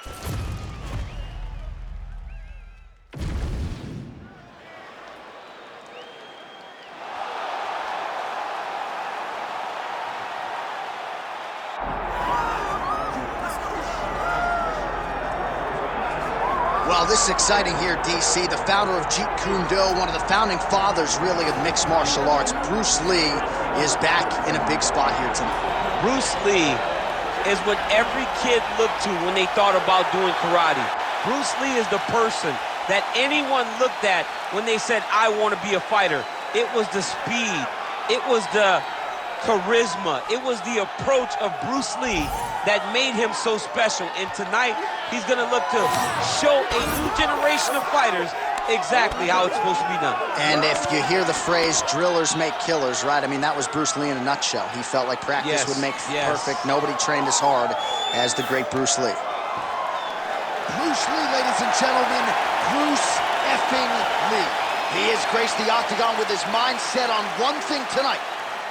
Well, this is exciting here, DC. The founder of Jeet Kune Do, one of the founding fathers, really, of mixed martial arts, Bruce Lee, is back in a big spot here tonight. Bruce Lee is what every kid looked to when they thought about doing karate. Bruce Lee is the person that anyone looked at when they said, I want to be a fighter. It was the speed. It was the charisma. It was the approach of Bruce Lee that made him so special. And tonight, he's going to look to show a new generation of fighters exactly how it's supposed to be done. And if you hear the phrase, drillers make killers, right? I mean, that was Bruce Lee in a nutshell. He felt like practice would make perfect. Nobody trained as hard as the great Bruce Lee. Bruce Lee, ladies and gentlemen, Bruce effing Lee. He has graced the octagon with his mind set on one thing tonight,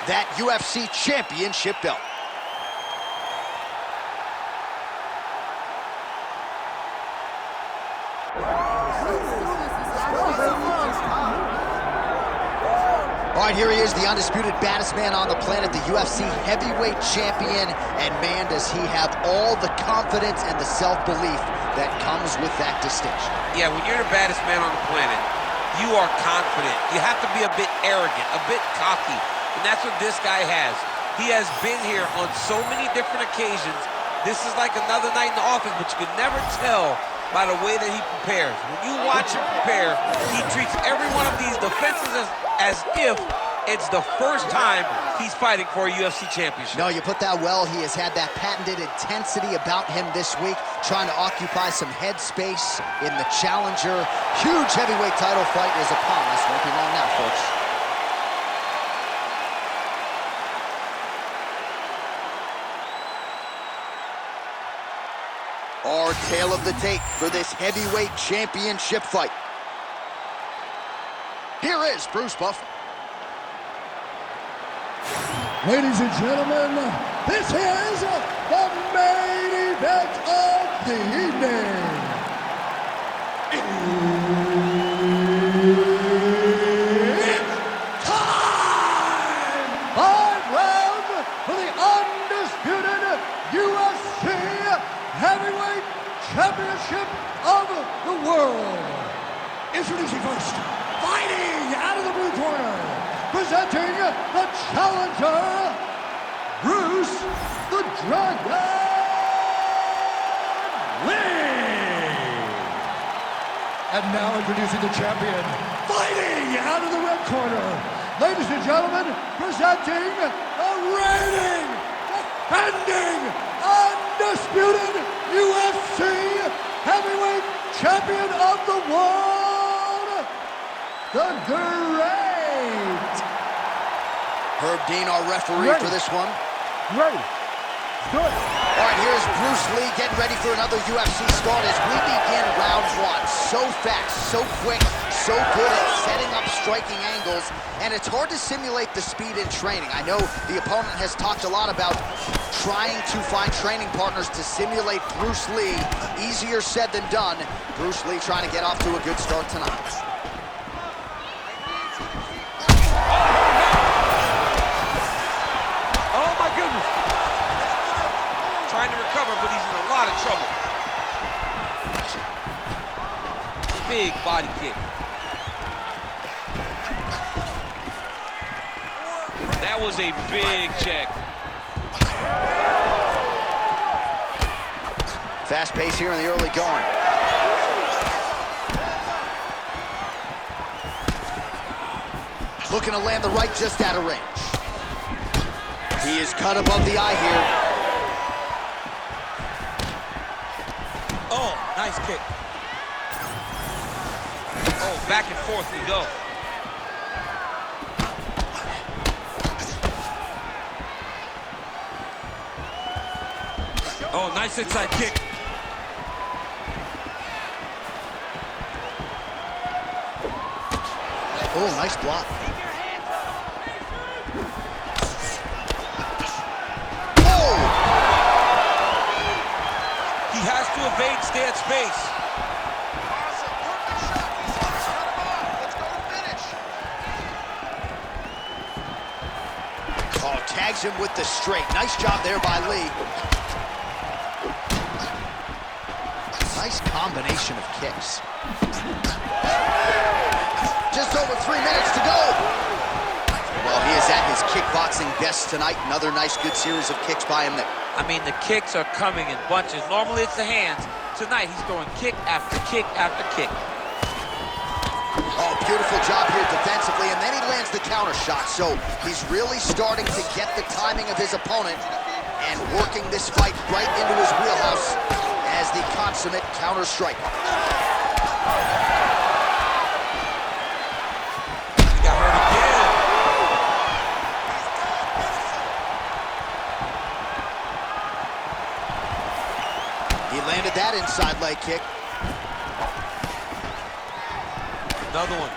that UFC championship belt. All right, here he is, the undisputed baddest man on the planet, the UFC heavyweight champion, and man, does he have all the confidence and the self-belief that comes with that distinction. Yeah, when you're the baddest man on the planet, you are confident. You have to be a bit arrogant, a bit cocky, and that's what this guy has. He has been here on so many different occasions. This is like another night in the office, but you could never tell by the way that he prepares. When you watch him prepare, he treats every one of these defenses as if it's the first time he's fighting for a UFC championship. No, you put that well. He has had that patented intensity about him this week, trying to occupy some head space in the challenger. Huge heavyweight title fight is upon us. Won't be long now, folks. Our tale of the tape for this heavyweight championship fight. Here is Bruce Buffer. Ladies and gentlemen, this is the main event of the evening. It's time! 5 rounds for the undisputed UFC Heavyweight Championship of the world. Introducing first, fighting out of the blue corner, presenting the challenger, Bruce the Dragon Lee. And now introducing the champion, fighting out of the red corner, ladies and gentlemen, presenting the reigning, defending, undisputed UFC heavyweight champion of the world, the great Herb Dean, our referee for this one. Ready. Good. All right, here's Bruce Lee getting ready for another UFC start as we begin round one. So fast, so quick, so good at setting up striking angles, and it's hard to simulate the speed in training. I know the opponent has talked a lot about trying to find training partners to simulate Bruce Lee. Easier said than done. Bruce Lee trying to get off to a good start tonight. Trying to recover, but he's in a lot of trouble. Big body kick. That was a big check. Fast pace here in the early going. Looking to land the right just out of range. He is cut above the eye here. Oh, nice kick. Oh, back and forth we go. Oh, nice inside kick. Oh, nice block. He has to evade, stay at space. Oh, tags him with the straight. Nice job there by Lee. Nice combination of kicks. Just over 3 minutes to go. Well, he is at his kickboxing best tonight. Another nice, good series of kicks by him there. I mean, the kicks are coming in bunches. Normally it's the hands. Tonight he's throwing kick after kick after kick. Oh, beautiful job here defensively, and then he lands the counter shot. So he's really starting to get the timing of his opponent and working this fight right into his wheelhouse as the consummate counter striker. He got hurt again. He landed that inside leg kick. Another one.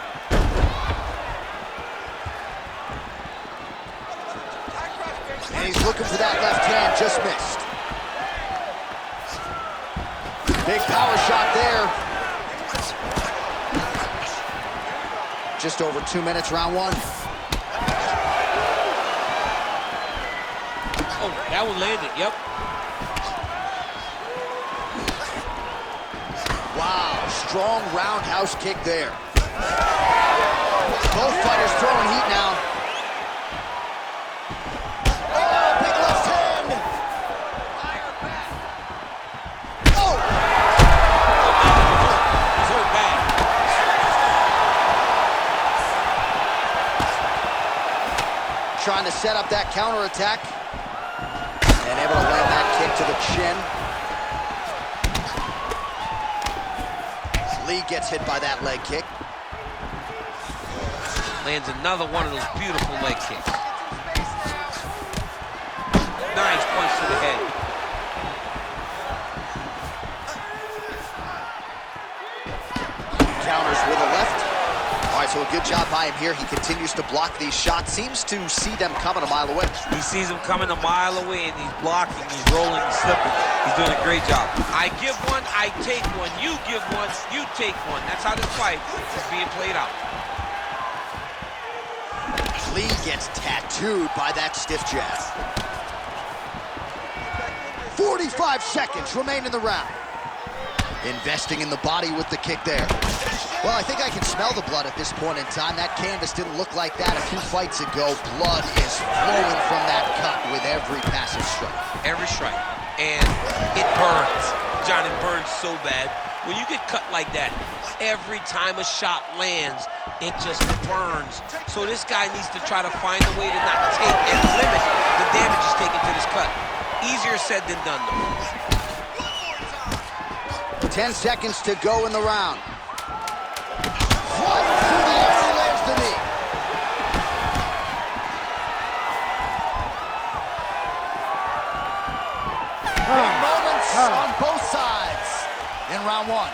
And he's looking for that left hand, just missed. Big power shot there. Just over 2 minutes, round one. Oh, that one landed, yep. Wow, strong roundhouse kick there. Both fighters throwing heat now. Oh, big left hand. Oh! So bad. Trying to set up that counterattack. And able to land that kick to the chin. Lee gets hit by that leg kick. Lands another one of those beautiful leg kicks. Nice punch to the head. Counters with a left. All right, so a good job by him here. He continues to block these shots. Seems to see them coming a mile away. He sees them coming a mile away, and he's blocking, he's rolling, he's slipping. He's doing a great job. I give one, I take one. You give one, you take one. That's how this fight is being played out. Lee gets tattooed by that stiff jab. 45 seconds remain in the round. Investing in the body with the kick there. Well, I think I can smell the blood at this point in time. That canvas didn't look like that a few fights ago. Blood is flowing from that cut with every passing strike. Every strike. And it burns. John, it burns so bad. When you get cut like that, every time a shot lands, it just burns. So this guy needs to try to find a way to not take and limit the damage he's taking to this cut. Easier said than done, though. 10 seconds to go in the round. Flying through the air, he lands the knee. Big moments on both sides in round one.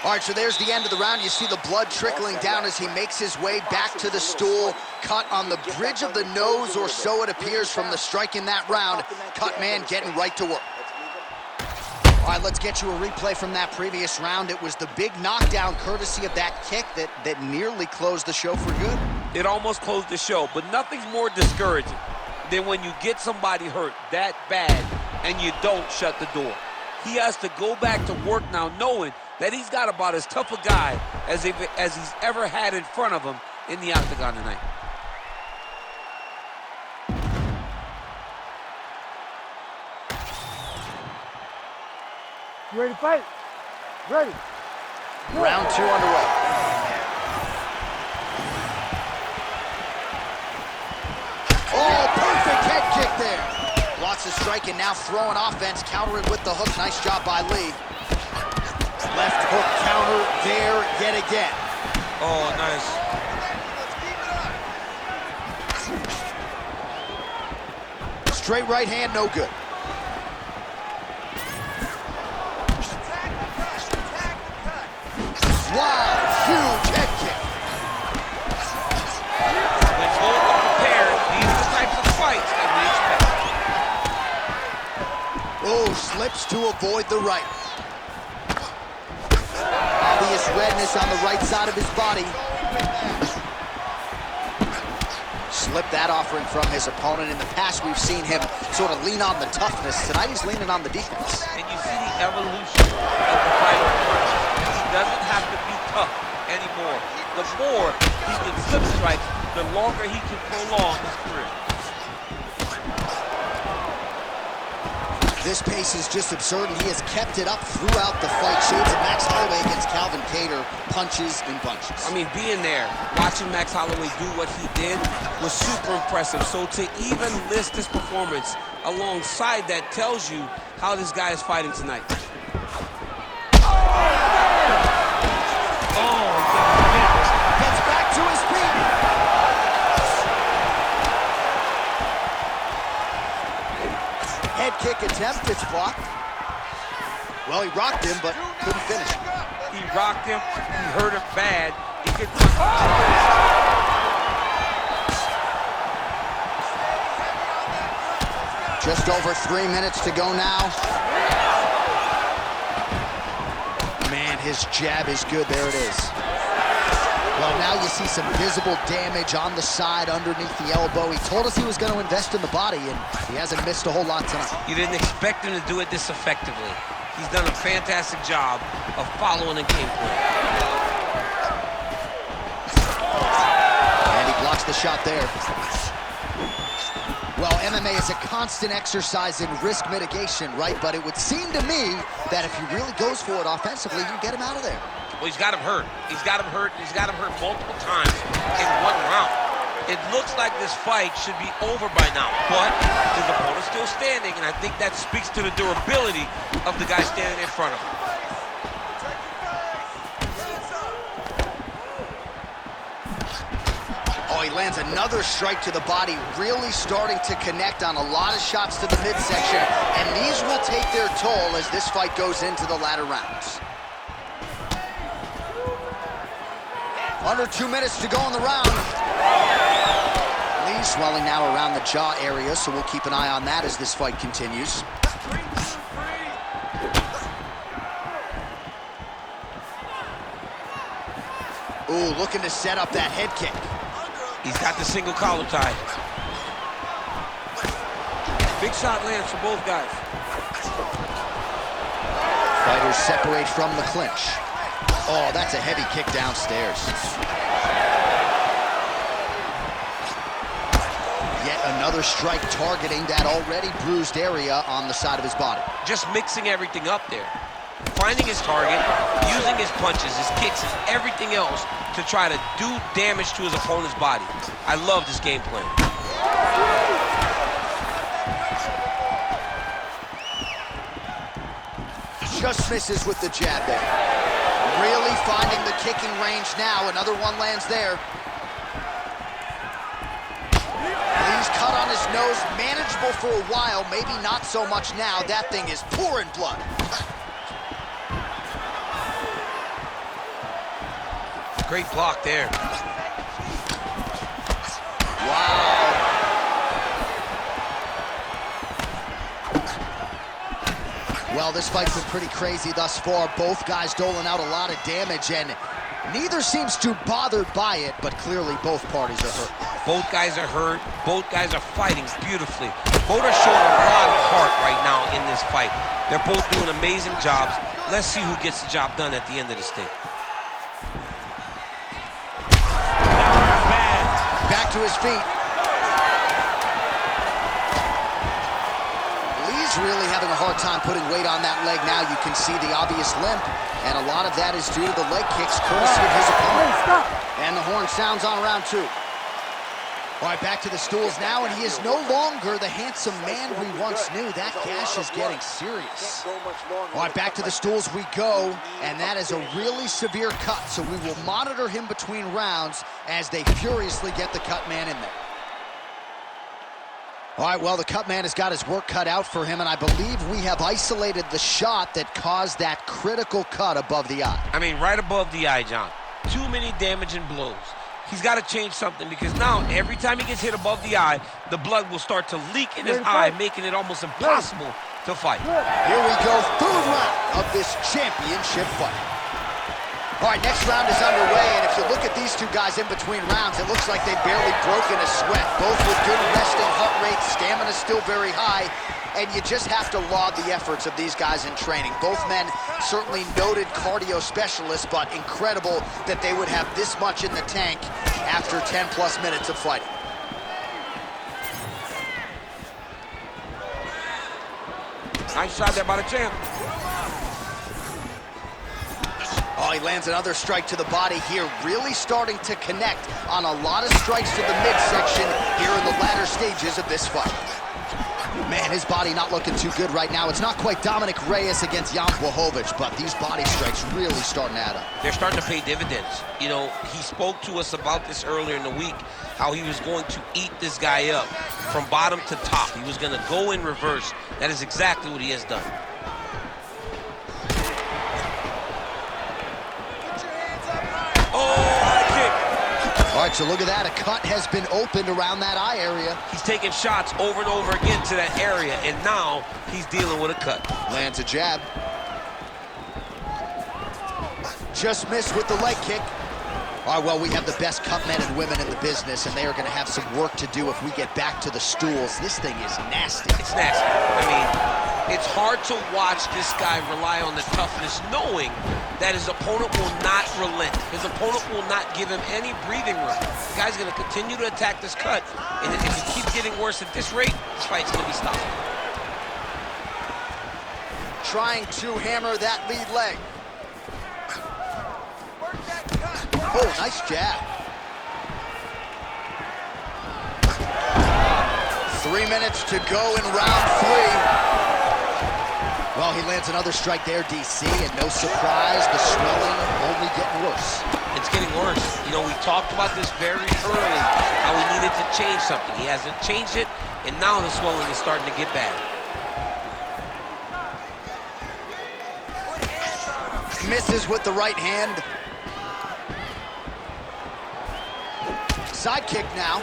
All right, so there's the end of the round. You see the blood trickling down as he makes his way back to the stool. Cut on the bridge of the nose, or so it appears from the strike in that round. Cut man getting right to work. All right, let's get you a replay from that previous round. It was the big knockdown courtesy of that kick that nearly closed the show for good. It almost closed the show, but nothing's more discouraging than when you get somebody hurt that bad and you don't shut the door. He has to go back to work now knowing that he's got about as tough a guy as he's ever had in front of him in the octagon tonight. You ready to fight? Ready. Round two underway. Oh, perfect head kick there. Blocks the strike and now throwing offense, countering with the hook. Nice job by Lee. Left hook counter there yet again. Oh, nice. Straight right hand, no good. Wow, huge head kick. When both are prepared, these are the types of fights that we expect. Oh, slips to avoid the right. Obvious redness on the right side of his body. Slipped that offering from his opponent. In the past, we've seen him sort of lean on the toughness. Tonight, he's leaning on the defense. And you see the evolution of the fighter. He doesn't have to be tough anymore. The more he can slip strikes, the longer he can prolong his career. This pace is just absurd, and he has kept it up throughout the fight. Shades of Max Holloway against Calvin Kattar, punches and punches. I mean, being there, watching Max Holloway do what he did was super impressive. So to even list this performance alongside that tells you how this guy is fighting tonight. Gets back to his feet. Head kick attempt, it's blocked. Well, he rocked him, but couldn't finish. He rocked him, he hurt him bad. He could... Just over 3 minutes to go now. Man, his jab is good. There it is. Well, now you see some visible damage on the side underneath the elbow. He told us he was going to invest in the body, and he hasn't missed a whole lot tonight. You didn't expect him to do it this effectively. He's done a fantastic job of following the game plan. And he blocks the shot there. Well, MMA is a constant exercise in risk mitigation, right? But it would seem to me that if he really goes for it offensively, you get him out of there. Well, he's got him hurt. He's got him hurt. He's got him hurt multiple times in one round. It looks like this fight should be over by now, but his opponent's still standing, and I think that speaks to the durability of the guy standing in front of him. Oh, he lands another strike to the body, really starting to connect on a lot of shots to the midsection, and these will take their toll as this fight goes into the latter rounds. Under 2 minutes to go in the round. Lee swelling now around the jaw area, so we'll keep an eye on that as this fight continues. Ooh, looking to set up that head kick. He's got the single collar tie. Big shot lands for both guys. Fighters separate from the clinch. Oh, that's a heavy kick downstairs. Yet another strike targeting that already bruised area on the side of his body. Just mixing everything up there. Finding his target, using his punches, his kicks, and everything else to try to do damage to his opponent's body. I love this game plan. Just misses with the jab there. Really finding the kicking range now. Another one lands there. He's cut on his nose, manageable for a while, maybe not so much now. That thing is pouring blood. Great block there. Wow. Well, this fight's been pretty crazy thus far. Both guys doling out a lot of damage, and neither seems too bothered by it, but clearly both parties are hurt. Both guys are hurt. Both guys are fighting beautifully. Both are showing a lot of heart right now in this fight. They're both doing amazing jobs. Let's see who gets the job done at the end of this thing. Back to his feet. Lee's really having a hard time putting weight on that leg now. You can see the obvious limp, and a lot of that is due to the leg kicks courtesy of his opponent. And the horn sounds on round 2. All right, back to the stools now, and he is no longer the handsome man we once knew. That gash is getting serious. All right, back to the stools we go, and that is a really severe cut, so we will monitor him between rounds as they furiously get the cut man in there. All right, well, the cut man has got his work cut out for him, and I believe we have isolated the shot that caused that critical cut above the eye. I mean, right above the eye, John. Too many damaging blows. He's got to change something, because now every time he gets hit above the eye, the blood will start to leak in his eye, making it almost impossible to fight. Here we go, third round of this championship fight. All right, next round is underway, and if you look at these two guys in between rounds, it looks like they've barely broken a sweat. Both with good resting heart rates, stamina still very high, and you just have to laud the efforts of these guys in training. Both men certainly noted cardio specialists, but incredible that they would have this much in the tank after 10+ minutes of fighting. Nice shot there by the champ. Oh, he lands another strike to the body here, really starting to connect on a lot of strikes to the midsection here in the latter stages of this fight. Man, his body not looking too good right now. It's not quite Dominic Reyes against Jan Blachowicz, but these body strikes really starting to add up. They're starting to pay dividends. You know, he spoke to us about this earlier in the week, how he was going to eat this guy up from bottom to top. He was going to go in reverse. That is exactly what he has done. All right, so look at that. A cut has been opened around that eye area. He's taking shots over and over again to that area, and now he's dealing with a cut. Lands a jab. Just missed with the leg kick. All right, well, we have the best cut men and women in the business, and they are going to have some work to do if we get back to the stools. This thing is nasty. It's nasty. I mean, it's hard to watch this guy rely on the toughness, knowing that his opponent will not relent. His opponent will not give him any breathing room. The guy's going to continue to attack this cut, and if he keeps getting worse at this rate, this fight's going to be stopped. Trying to hammer that lead leg. Oh, nice jab. 3 minutes to go in round 3. Well, he lands another strike there, DC, and no surprise, the swelling only getting worse. It's getting worse. You know, we talked about this very early, how he needed to change something. He hasn't changed it, and now the swelling is starting to get bad. Misses with the right hand. Side kick now.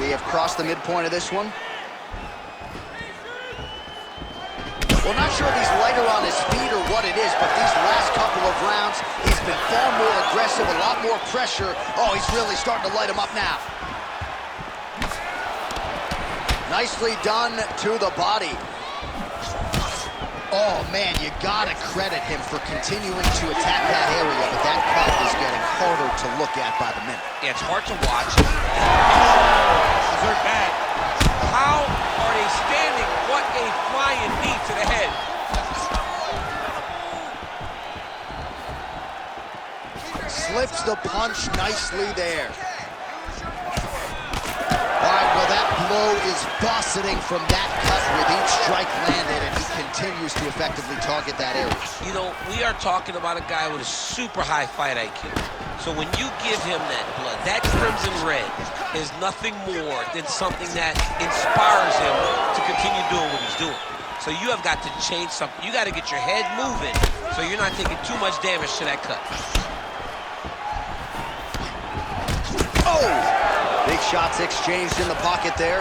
We have crossed the midpoint of this one. Well, not sure if he's lighter on his feet or what it is, but these last couple of rounds, he's been far more aggressive, a lot more pressure. Oh, he's really starting to light him up now. Nicely done to the body. Oh, man, you gotta credit him for continuing to attack that area, but that cut is getting harder to look at by the minute. Yeah, it's hard to watch. These are bad. How are they standing? What a flying knee to the head. Slips the punch nicely there. All right, well, that blow is buffeting from that cut with each strike landed, and he continues to effectively target that area. You know, we are talking about a guy with a super high fight IQ. So when you give him that blood, that crimson red is nothing more than something that inspires him to continue doing what he's doing. So you have got to change something. You got to get your head moving so you're not taking too much damage to that cut. Oh! Big shots exchanged in the pocket there.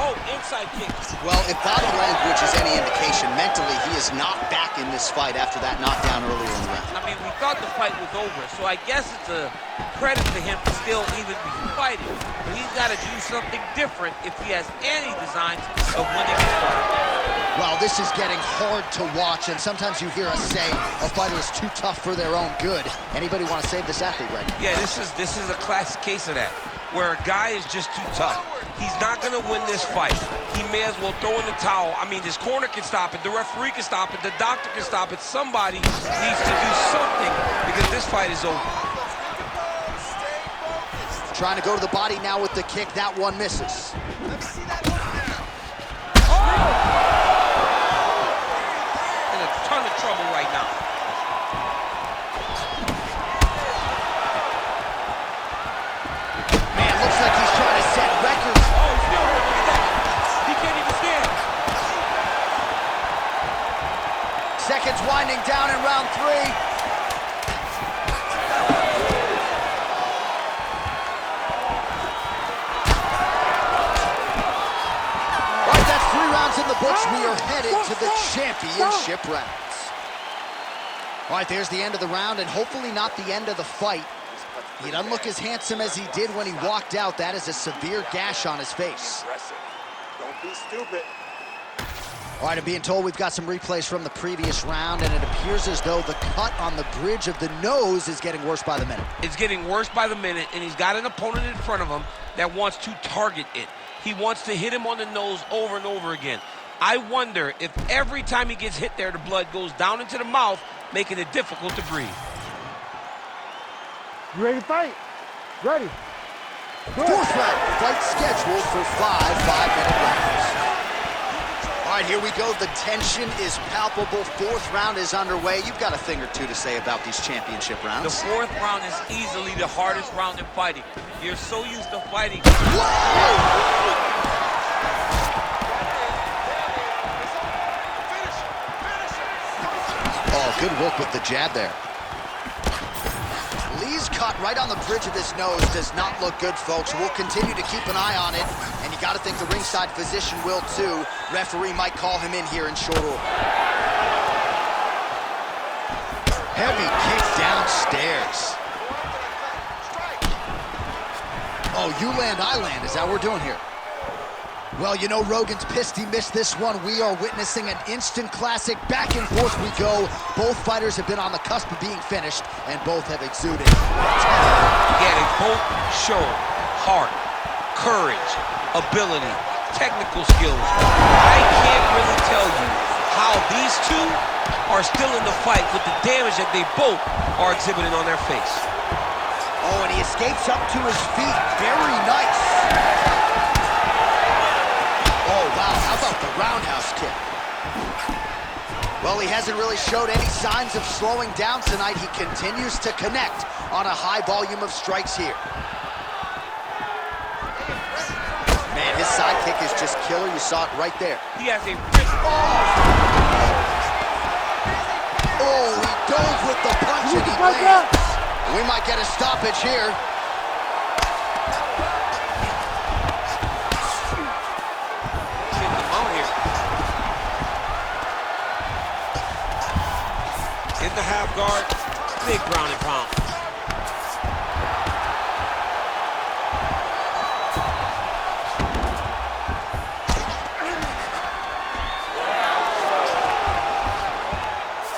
Oh, inside kick. Well, if body language is any indication, mentally he is not back in this fight after that knockdown earlier in the round. I mean, we thought the fight was over, so I guess it's a credit to him to still even be fighting. But he's got to do something different if he has any designs of winning this fight. Well, this is getting hard to watch, and sometimes you hear us say a fighter is too tough for their own good. Anybody want to save this athlete right now? Yeah, this is a classic case of that, where a guy is just too tough. He's not going to win this fight. He may as well throw in the towel. I mean, this corner can stop it, the referee can stop it, the doctor can stop it. Somebody needs to do something because this fight is over. Trying to go to the body now with the kick. That one misses. In a ton of trouble right now. Man, looks like he's trying to set records. Oh, he's still looking at that. He can't even stand. Seconds winding down in round 3. rounds in the books. We are headed to the championship rounds. All right, there's the end of the round, and hopefully not the end of the fight. He doesn't look as handsome as he did when he walked out. That is a severe gash on his face. Don't be stupid. All right, I'm being told we've got some replays from the previous round, and it appears as though the cut on the bridge of the nose is getting worse by the minute. It's getting worse by the minute, and he's got an opponent in front of him that wants to target it. He wants to hit him on the nose over and over again. I wonder if every time he gets hit there, the blood goes down into the mouth, making it difficult to breathe. You ready to fight? Ready. Fourth round, fight scheduled for 5 5-minute rounds. All right, here we go. The tension is palpable. Fourth round is underway. You've got a thing or two to say about these championship rounds. The fourth round is easily the hardest round in fighting. You're so used to fighting. Whoa! Oh, good work with the jab there. Lee's cut right on the bridge of his nose does not look good, folks. We'll continue to keep an eye on it, and you got to think the ringside physician will too. Referee might call him in here in short order. Heavy kick downstairs. Oh, you land, I land. Is that what we're doing here? Well, you know Rogan's pissed he missed this one. We are witnessing an instant classic. Back and forth we go. Both fighters have been on the cusp of being finished, and both have exuded. Yeah, they both show heart, courage, ability, technical skills. I can't really tell you how these two are still in the fight with the damage that they both are exhibiting on their face. Oh, and he escapes up to his feet. Very nice. Oh, wow, how about the roundhouse kick? Well, he hasn't really showed any signs of slowing down tonight. He continues to connect on a high volume of strikes here. Man, his side kick is just killer. You saw it right there. He has a wrist. Oh, he dove with the punch and he lands. We might get a stoppage here. In the half guard, big ground and pound.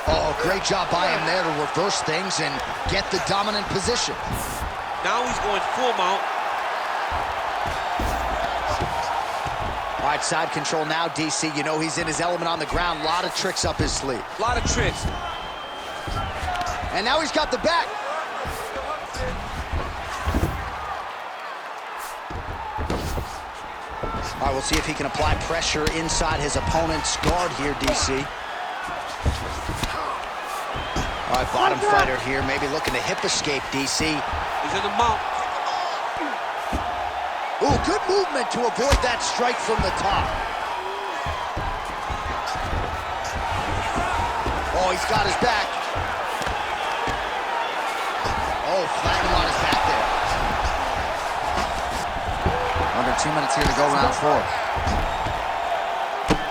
Oh, great job by him there to reverse things and get the dominant position. Now he's going full mount. All right, side control now, DC. You know he's in his element on the ground. A lot of tricks up his sleeve. A lot of tricks. And now he's got the back. All right, we'll see if he can apply pressure inside his opponent's guard here, DC. All right, bottom fighter here, maybe looking to hip escape, DC. He's in the mount. Ooh, good movement to avoid that strike from the top. Oh, he's got his back. Oh, flat him on his back there. Under 2 minutes here to go, round 4.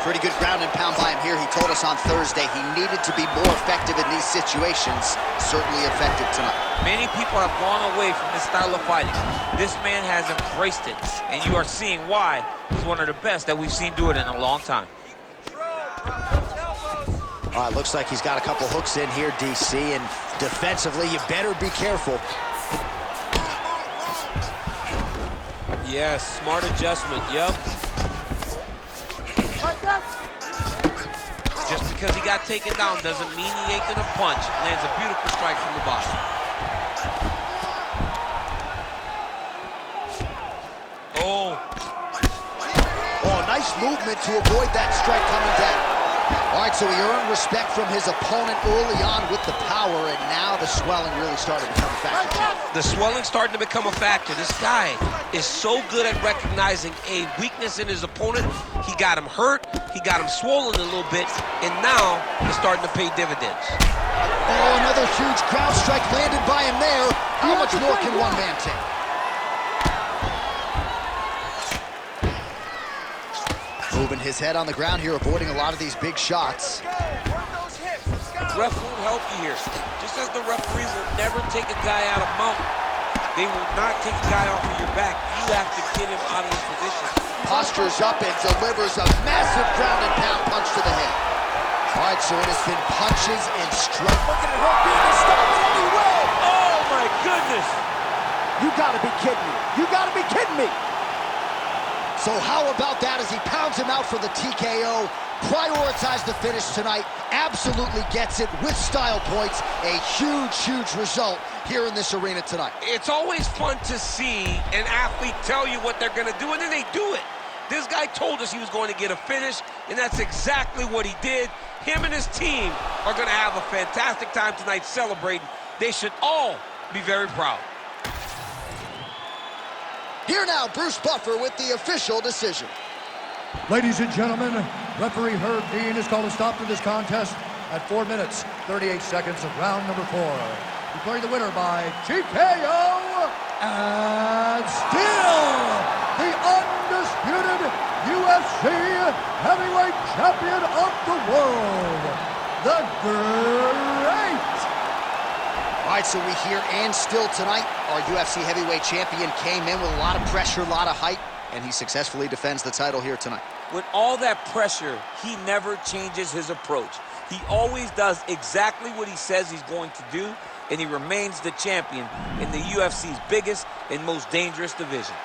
Pretty good ground and pound by him here. He told us on Thursday he needed to be more effective in these situations. Certainly effective tonight. Many people have gone away from this style of fighting. This man has embraced it, and you are seeing why he's one of the best that we've seen do it in a long time. All right, looks like he's got a couple hooks in here, DC, and defensively, you better be careful. Yes, smart adjustment, yep. Just because he got taken down doesn't mean he ain't gonna punch. Lands a beautiful strike from the bottom. Oh. Oh, nice movement to avoid that strike coming down. All right, so he earned respect from his opponent early on with the power, and now the swelling really started to become a factor. The swelling's starting to become a factor. This guy is so good at recognizing a weakness in his opponent. He got him hurt, he got him swollen a little bit, and now he's starting to pay dividends. Oh, another huge ground strike landed by him there. How much more can one man take? Moving his head on the ground here, avoiding a lot of these big shots. Ref won't help you here. Just as the referees will never take a guy out of mount, they will not take a guy off of your back. You have to get him out of his position. Postures up and delivers a massive ground and pound punch to the head. All right, so it has been punches and strikes. Look at her being to stop it anyway. Oh, my goodness. You gotta be kidding me. You gotta be kidding me. So how about that as he pounds him out for the TKO? Prioritized the finish tonight. Absolutely gets it with style points. A huge, huge result here in this arena tonight. It's always fun to see an athlete tell you what they're going to do, and then they do it. This guy told us he was going to get a finish, and that's exactly what he did. Him and his team are going to have a fantastic time tonight celebrating. They should all be very proud. Here now, Bruce Buffer with the official decision. Ladies and gentlemen, referee Herb Dean has called a stop to this contest at 4 minutes, 38 seconds of round number 4. Declaring the winner by TKO, and still the undisputed UFC heavyweight champion of the world, the Great. All right, so we hear and still tonight, our UFC heavyweight champion came in with a lot of pressure, a lot of height, and he successfully defends the title here tonight. With all that pressure, he never changes his approach. He always does exactly what he says he's going to do, and he remains the champion in the UFC's biggest and most dangerous division.